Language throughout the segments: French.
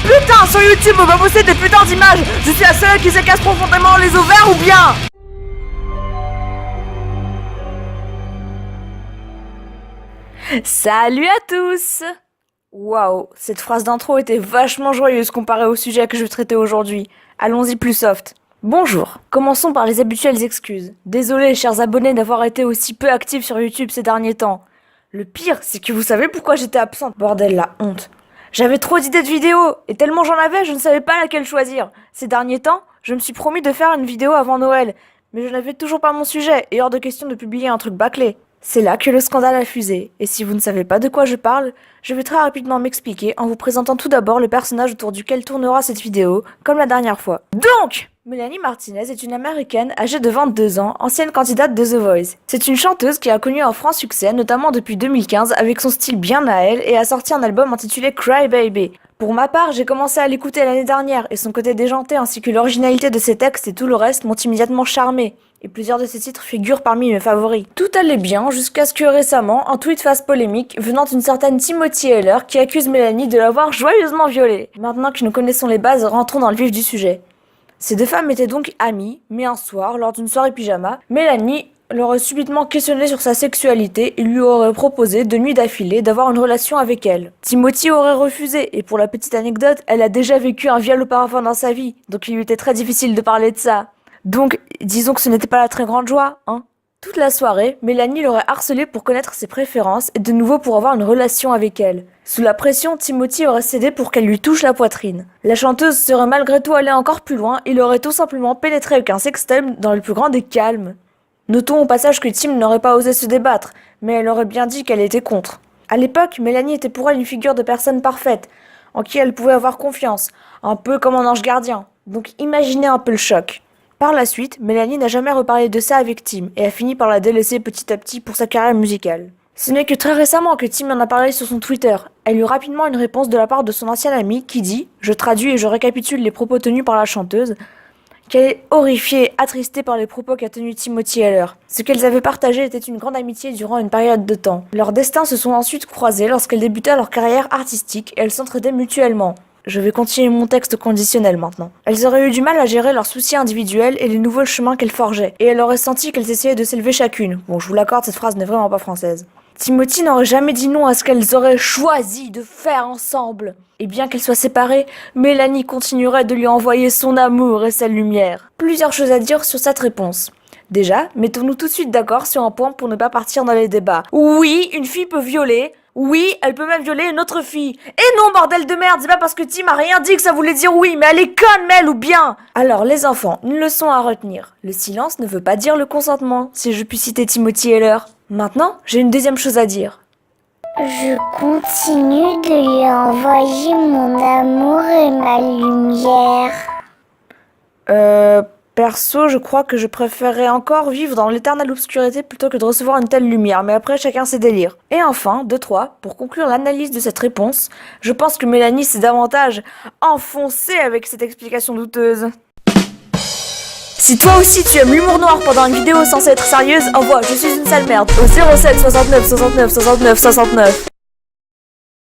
Putain, sur YouTube, on va poster des putains d'images. Je suis la seule qui se casse profondément les ovaires ou bien? Salut à tous! Waouh, cette phrase d'intro était vachement joyeuse comparée au sujet que je vais traiter aujourd'hui. Allons-y plus soft. Bonjour, commençons par les habituelles excuses. Désolé, chers abonnés, d'avoir été aussi peu actifs sur YouTube ces derniers temps. Le pire, c'est que vous savez pourquoi j'étais absente. Bordel, la honte. J'avais trop d'idées de vidéos, et tellement j'en avais, je ne savais pas laquelle choisir. Ces derniers temps, je me suis promis de faire une vidéo avant Noël, mais je n'avais toujours pas mon sujet, et hors de question de publier un truc bâclé. C'est là que le scandale a fusé, et si vous ne savez pas de quoi je parle, je vais très rapidement m'expliquer en vous présentant tout d'abord le personnage autour duquel tournera cette vidéo, comme la dernière fois. Donc, Melanie Martinez est une américaine âgée de 22 ans, ancienne candidate de The Voice. C'est une chanteuse qui a connu un franc succès, notamment depuis 2015, avec son style bien à elle, et a sorti un album intitulé Cry Baby. Pour ma part, j'ai commencé à l'écouter l'année dernière, et son côté déjanté ainsi que l'originalité de ses textes et tout le reste m'ont immédiatement charmé. Et plusieurs de ses titres figurent parmi mes favoris. Tout allait bien jusqu'à ce que récemment, un tweet fasse polémique venant d'une certaine Timothy Heller qui accuse Melanie de l'avoir joyeusement violée. Maintenant que nous connaissons les bases, rentrons dans le vif du sujet. Ces deux femmes étaient donc amies, mais un soir, lors d'une soirée pyjama, Melanie l'aurait subitement questionné sur sa sexualité et lui aurait proposé, de nuit d'affilée, d'avoir une relation avec elle. Timothy aurait refusé, et pour la petite anecdote, elle a déjà vécu un viol auparavant dans sa vie, donc il lui était très difficile de parler de ça. Donc, disons que ce n'était pas la très grande joie, hein. Toute la soirée, Melanie l'aurait harcelé pour connaître ses préférences et de nouveau pour avoir une relation avec elle. Sous la pression, Timothy aurait cédé pour qu'elle lui touche la poitrine. La chanteuse serait malgré tout allée encore plus loin, il aurait tout simplement pénétré avec un sextoy dans le plus grand des calmes. Notons au passage que Tim n'aurait pas osé se débattre, mais elle aurait bien dit qu'elle était contre. À l'époque, Melanie était pour elle une figure de personne parfaite, en qui elle pouvait avoir confiance, un peu comme un ange gardien. Donc imaginez un peu le choc. Par la suite, Melanie n'a jamais reparlé de ça avec Tim et a fini par la délaisser petit à petit pour sa carrière musicale. Ce n'est que très récemment que Tim en a parlé sur son Twitter. Elle eut rapidement une réponse de la part de son ancien ami qui dit, je traduis et je récapitule les propos tenus par la chanteuse, qu'elle est horrifiée et attristée par les propos qu'a tenus Timothy Heller. Ce qu'elles avaient partagé était une grande amitié durant une période de temps. Leurs destins se sont ensuite croisés lorsqu'elles débutaient leur carrière artistique et elles s'entraidaient mutuellement. Je vais continuer mon texte conditionnel maintenant. Elles auraient eu du mal à gérer leurs soucis individuels et les nouveaux chemins qu'elles forgeaient, et elles auraient senti qu'elles essayaient de s'élever chacune. Bon, je vous l'accorde, cette phrase n'est vraiment pas française. Timothy n'aurait jamais dit non à ce qu'elles auraient choisi de faire ensemble. Et bien qu'elles soient séparées, Melanie continuerait de lui envoyer son amour et sa lumière. Plusieurs choses à dire sur cette réponse. Déjà, mettons-nous tout de suite d'accord sur un point pour ne pas partir dans les débats. Oui, une fille peut violer. Oui, elle peut même violer une autre fille. Et non, bordel de merde, c'est pas parce que Tim a rien dit que ça voulait dire oui, mais elle est conne, Mel, ou bien. Alors, les enfants, une leçon à retenir. Le silence ne veut pas dire le consentement, si je puis citer Timothy Heller. Maintenant, j'ai une deuxième chose à dire. Je continue de lui envoyer mon amour et ma lumière. Perso, je crois que je préférerais encore vivre dans l'éternelle obscurité plutôt que de recevoir une telle lumière, mais après chacun ses délires. Et enfin, de 3, pour conclure l'analyse de cette réponse, je pense que Melanie s'est davantage enfoncée avec cette explication douteuse. Si toi aussi tu aimes l'humour noir pendant une vidéo censée être sérieuse, envoie je suis une sale merde au 07 69 69 69 69.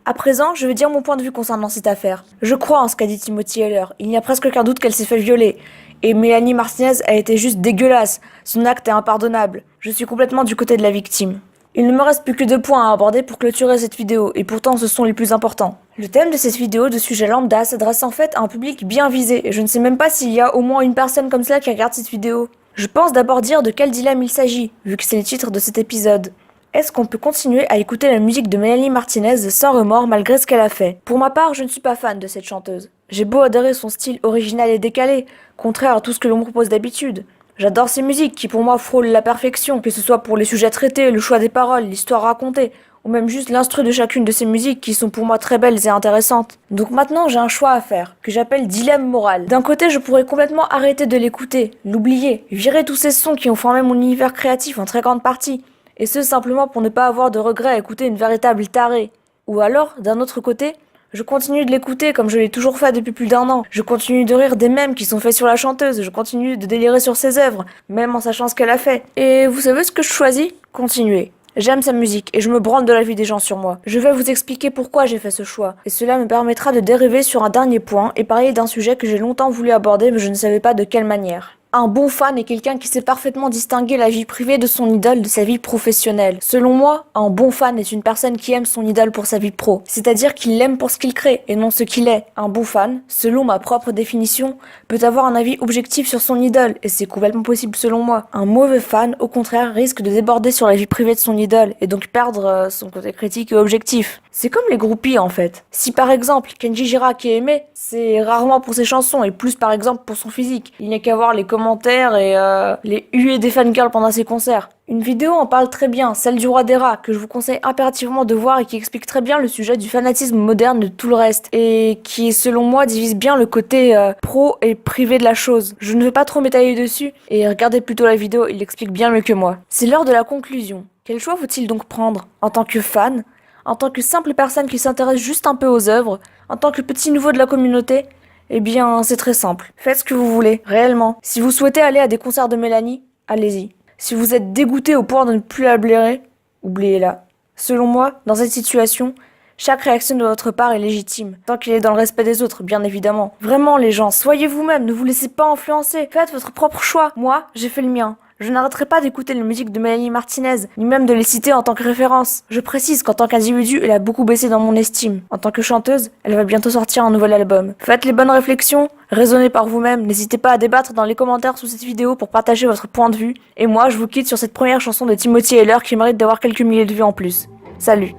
À présent, je vais dire mon point de vue concernant cette affaire. Je crois en ce qu'a dit Timothy Heller, il n'y a presque aucun doute qu'elle s'est fait violer. Et Melanie Martinez a été juste dégueulasse, son acte est impardonnable. Je suis complètement du côté de la victime. Il ne me reste plus que 2 points à aborder pour clôturer cette vidéo, et pourtant ce sont les plus importants. Le thème de cette vidéo de sujet lambda s'adresse en fait à un public bien visé, et je ne sais même pas s'il y a au moins une personne comme cela qui regarde cette vidéo. Je pense d'abord dire de quel dilemme il s'agit, vu que c'est le titre de cet épisode. Est-ce qu'on peut continuer à écouter la musique de Melanie Martinez sans remords malgré ce qu'elle a fait? Pour ma part, je ne suis pas fan de cette chanteuse. J'ai beau adorer son style original et décalé, contraire à tout ce que l'on me propose d'habitude. J'adore ses musiques qui pour moi frôlent la perfection, que ce soit pour les sujets traités, le choix des paroles, l'histoire racontée, ou même juste l'instru de chacune de ces musiques qui sont pour moi très belles et intéressantes. Donc maintenant j'ai un choix à faire, que j'appelle dilemme moral. D'un côté je pourrais complètement arrêter de l'écouter, l'oublier, virer tous ces sons qui ont formé mon univers créatif en très grande partie, et ce simplement pour ne pas avoir de regrets à écouter une véritable tarée. Ou alors, d'un autre côté, je continue de l'écouter comme je l'ai toujours fait depuis plus d'1 an. Je continue de rire des mèmes qui sont faits sur la chanteuse. Je continue de délirer sur ses œuvres, même en sachant ce qu'elle a fait. Et vous savez ce que je choisis? Continuer. J'aime sa musique et je me branle de la vie des gens sur moi. Je vais vous expliquer pourquoi j'ai fait ce choix, et cela me permettra de dériver sur un dernier point et parler d'un sujet que j'ai longtemps voulu aborder mais je ne savais pas de quelle manière. Un bon fan est quelqu'un qui sait parfaitement distinguer la vie privée de son idole de sa vie professionnelle. Selon moi, un bon fan est une personne qui aime son idole pour sa vie pro, c'est-à-dire qu'il l'aime pour ce qu'il crée et non ce qu'il est. Un bon fan, selon ma propre définition, peut avoir un avis objectif sur son idole, et c'est complètement possible selon moi. Un mauvais fan, au contraire, risque de déborder sur la vie privée de son idole, et donc perdre son côté critique et objectif. C'est comme les groupies en fait. Si par exemple Kenji Girac est aimé, c'est rarement pour ses chansons et plus par exemple pour son physique. Il n'y a qu'à voir les commentaires et les huées des fangirls pendant ses concerts. Une vidéo en parle très bien, celle du roi des rats, que je vous conseille impérativement de voir et qui explique très bien le sujet du fanatisme moderne de tout le reste et qui selon moi divise bien le côté pro et privé de la chose. Je ne vais pas trop m'étaler dessus et regardez plutôt la vidéo, il l'explique bien mieux que moi. C'est l'heure de la conclusion. Quel choix faut-il donc prendre en tant que fan ? En tant que simple personne qui s'intéresse juste un peu aux œuvres, en tant que petit nouveau de la communauté, eh bien, c'est très simple. Faites ce que vous voulez, réellement. Si vous souhaitez aller à des concerts de Mélanie, allez-y. Si vous êtes dégoûté au point de ne plus la blairer, oubliez-la. Selon moi, dans cette situation, chaque réaction de votre part est légitime, tant qu'elle est dans le respect des autres, bien évidemment. Vraiment, les gens, soyez vous-même, ne vous laissez pas influencer. Faites votre propre choix. Moi, j'ai fait le mien. Je n'arrêterai pas d'écouter les musiques de Mélanie Martinez, ni même de les citer en tant que référence. Je précise qu'en tant qu'individu, elle a beaucoup baissé dans mon estime. En tant que chanteuse, elle va bientôt sortir un nouvel album. Faites les bonnes réflexions, raisonnez par vous-même, n'hésitez pas à débattre dans les commentaires sous cette vidéo pour partager votre point de vue. Et moi, je vous quitte sur cette première chanson de Timothy Heller qui mérite d'avoir quelques milliers de vues en plus. Salut!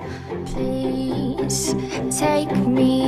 Please take me